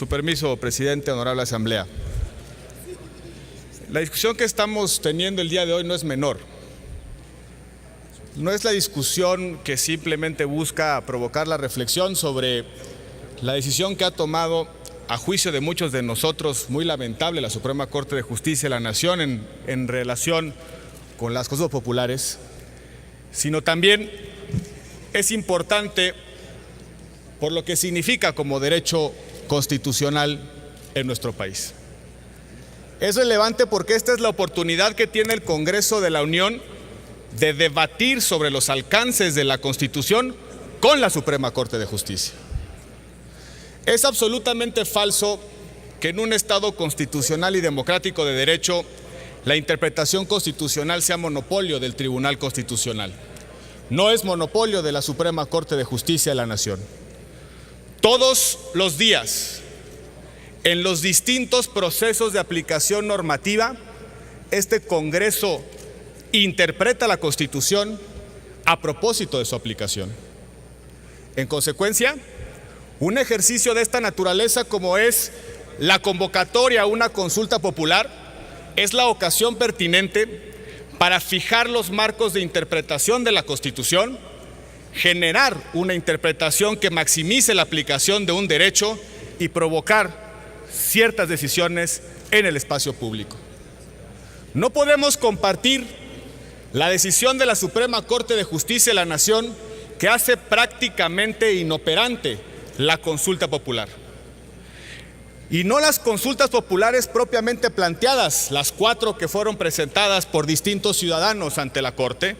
su permiso, presidente, honorable asamblea. La discusión que estamos teniendo el día de hoy no es menor. No es la discusión que simplemente busca provocar la reflexión sobre la decisión que ha tomado, a juicio de muchos de nosotros, muy lamentable, la Suprema Corte de Justicia de la Nación en relación con las consultas populares, sino también es importante por lo que significa como derecho constitucional en nuestro país. Es relevante porque esta es la oportunidad que tiene el Congreso de la Unión de debatir sobre los alcances de la Constitución con la Suprema Corte de Justicia. Es absolutamente falso que en un Estado constitucional y democrático de derecho la interpretación constitucional sea monopolio del Tribunal Constitucional. No es monopolio de la Suprema Corte de Justicia de la Nación. Todos los días, en los distintos procesos de aplicación normativa, este Congreso interpreta la Constitución a propósito de su aplicación. En consecuencia, un ejercicio de esta naturaleza, como es la convocatoria a una consulta popular, es la ocasión pertinente para fijar los marcos de interpretación de la Constitución, generar una interpretación que maximice la aplicación de un derecho y provocar ciertas decisiones en el espacio público. No podemos compartir la decisión de la Suprema Corte de Justicia de la Nación que hace prácticamente inoperante la consulta popular. Y no las consultas populares propiamente planteadas, las 4 que fueron presentadas por distintos ciudadanos ante la Corte,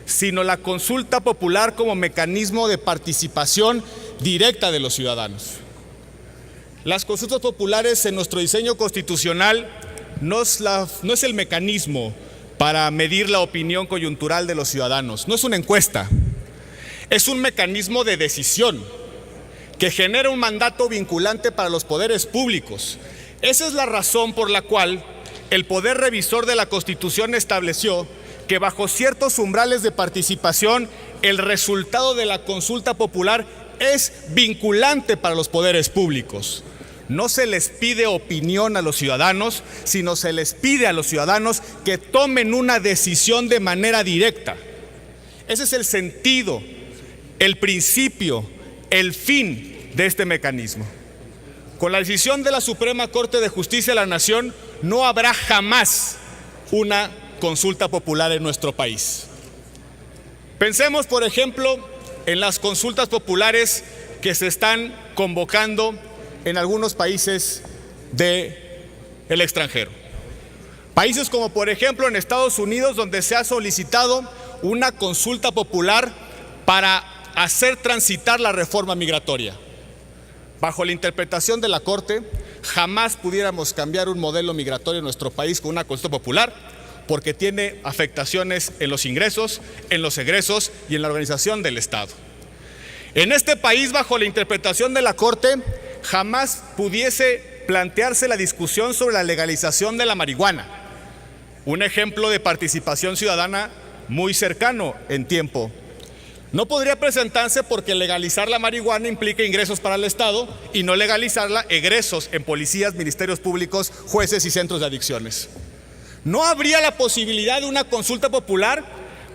sino la consulta popular como mecanismo de participación directa de los ciudadanos. Las consultas populares en nuestro diseño constitucional no es el mecanismo para medir la opinión coyuntural de los ciudadanos, no es una encuesta, es un mecanismo de decisión que genera un mandato vinculante para los poderes públicos. Esa es la razón por la cual el Poder Revisor de la Constitución estableció que bajo ciertos umbrales de participación el resultado de la consulta popular es vinculante para los poderes públicos. No se les pide opinión a los ciudadanos, sino se les pide a los ciudadanos que tomen una decisión de manera directa. Ese es el sentido, el principio, el fin de este mecanismo. Con la decisión de la Suprema Corte de Justicia de la Nación no habrá jamás una consulta popular en nuestro país. Pensemos, por ejemplo, en las consultas populares que se están convocando en algunos países del extranjero. Países como, por ejemplo, en Estados Unidos, donde se ha solicitado una consulta popular para hacer transitar la reforma migratoria. Bajo la interpretación de la Corte, jamás pudiéramos cambiar un modelo migratorio en nuestro país con una consulta popular, porque tiene afectaciones en los ingresos, en los egresos y en la organización del Estado. En este país, bajo la interpretación de la Corte, jamás pudiese plantearse la discusión sobre la legalización de la marihuana, un ejemplo de participación ciudadana muy cercano en tiempo. No podría presentarse porque legalizar la marihuana implica ingresos para el Estado y no legalizarla, egresos en policías, ministerios públicos, jueces y centros de adicciones. No habría la posibilidad de una consulta popular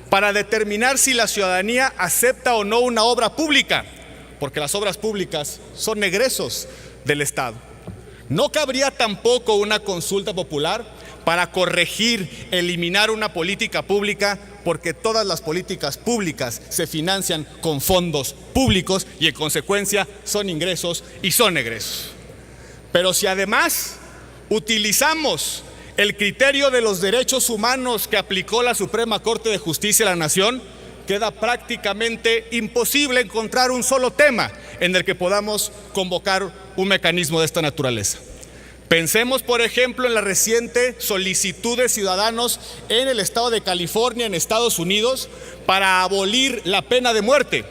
para determinar si la ciudadanía acepta o no una obra pública, porque las obras públicas son egresos del Estado. No cabría tampoco una consulta popular para corregir, eliminar una política pública, porque todas las políticas públicas se financian con fondos públicos y en consecuencia son ingresos y son egresos. Pero si además utilizamos el criterio de los derechos humanos que aplicó la Suprema Corte de Justicia de la Nación, queda prácticamente imposible encontrar un solo tema en el que podamos convocar un mecanismo de esta naturaleza. Pensemos, por ejemplo, en la reciente solicitud de ciudadanos en el estado de California, en Estados Unidos, para abolir la pena de muerte.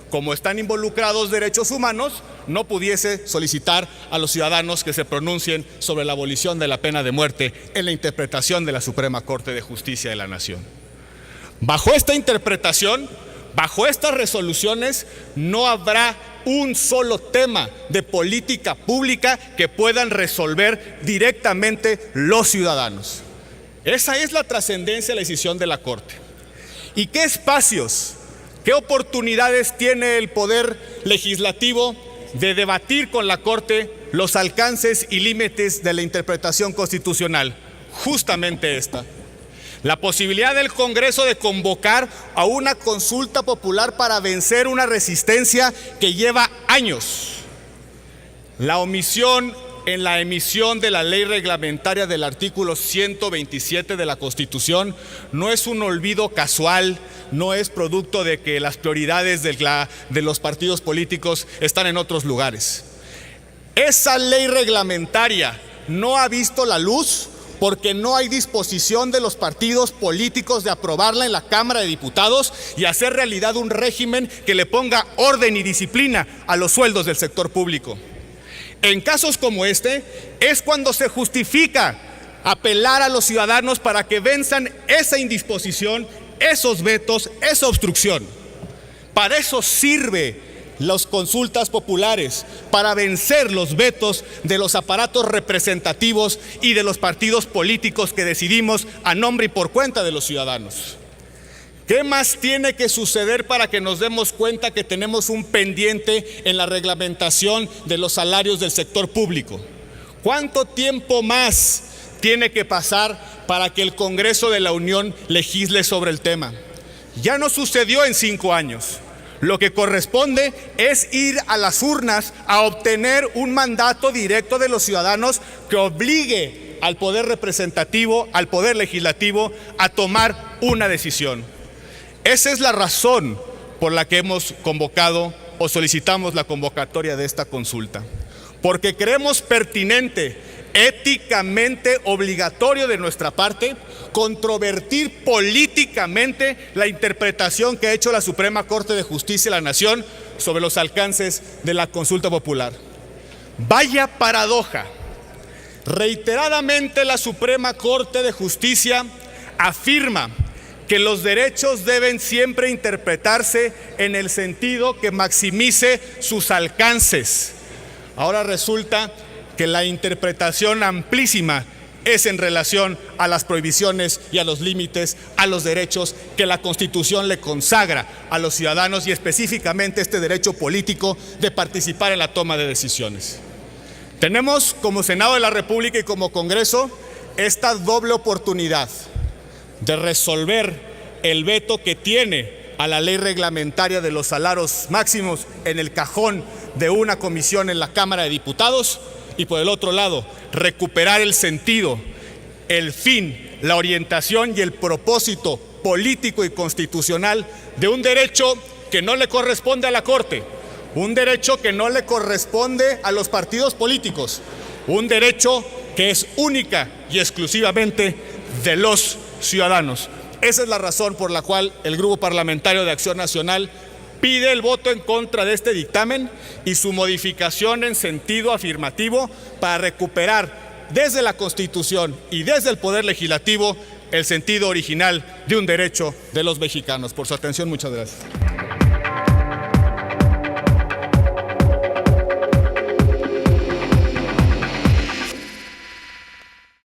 Como están involucrados derechos humanos, no pudiese solicitar a los ciudadanos que se pronuncien sobre la abolición de la pena de muerte en la interpretación de la Suprema Corte de Justicia de la Nación. Bajo esta interpretación, Bajo estas resoluciones no habrá un solo tema de política pública que puedan resolver directamente los ciudadanos. Esa es la trascendencia de la decisión de la Corte. ¿Y qué espacios, qué oportunidades tiene el Poder Legislativo de debatir con la Corte los alcances y límites de la interpretación constitucional? Justamente esta. La posibilidad del Congreso de convocar a una consulta popular para vencer una resistencia que lleva años. La omisión en la emisión de la ley reglamentaria del artículo 127 de la Constitución no es un olvido casual, no es producto de que las prioridades de los partidos políticos están en otros lugares. Esa ley reglamentaria no ha visto la luz porque no hay disposición de los partidos políticos de aprobarla en la Cámara de Diputados y hacer realidad un régimen que le ponga orden y disciplina a los sueldos del sector público. En casos como este es cuando se justifica apelar a los ciudadanos para que venzan esa indisposición, esos vetos, esa obstrucción. Para eso sirve las consultas populares, para vencer los vetos de los aparatos representativos y de los partidos políticos que decidimos a nombre y por cuenta de los ciudadanos. ¿Qué más tiene que suceder para que nos demos cuenta que tenemos un pendiente en la reglamentación de los salarios del sector público? ¿Cuánto tiempo más tiene que pasar para que el Congreso de la Unión legisle sobre el tema? Ya no sucedió en 5 años. Lo que corresponde es ir a las urnas a obtener un mandato directo de los ciudadanos que obligue al poder representativo, al poder legislativo, a tomar una decisión. Esa es la razón por la que hemos convocado o solicitamos la convocatoria de esta consulta. Porque creemos pertinente, éticamente obligatorio de nuestra parte, controvertir políticamente la interpretación que ha hecho la Suprema Corte de Justicia de la Nación sobre los alcances de la consulta popular. Vaya paradoja. Reiteradamente la Suprema Corte de Justicia afirma que los derechos deben siempre interpretarse en el sentido que maximice sus alcances. Ahora resulta que la interpretación amplísima es en relación a las prohibiciones y a los límites, a los derechos que la Constitución le consagra a los ciudadanos y específicamente este derecho político de participar en la toma de decisiones. Tenemos como Senado de la República y como Congreso esta doble oportunidad de resolver el veto que tiene a la ley reglamentaria de los salarios máximos en el cajón de una comisión en la Cámara de Diputados y por el otro lado recuperar el sentido, el fin, la orientación y el propósito político y constitucional de un derecho que no le corresponde a la Corte, un derecho que no le corresponde a los partidos políticos, un derecho que es única y exclusivamente de los ciudadanos. Esa es la razón por la cual el Grupo Parlamentario de Acción Nacional pide el voto en contra de este dictamen y su modificación en sentido afirmativo para recuperar desde la Constitución y desde el Poder Legislativo el sentido original de un derecho de los mexicanos. Por su atención, muchas gracias.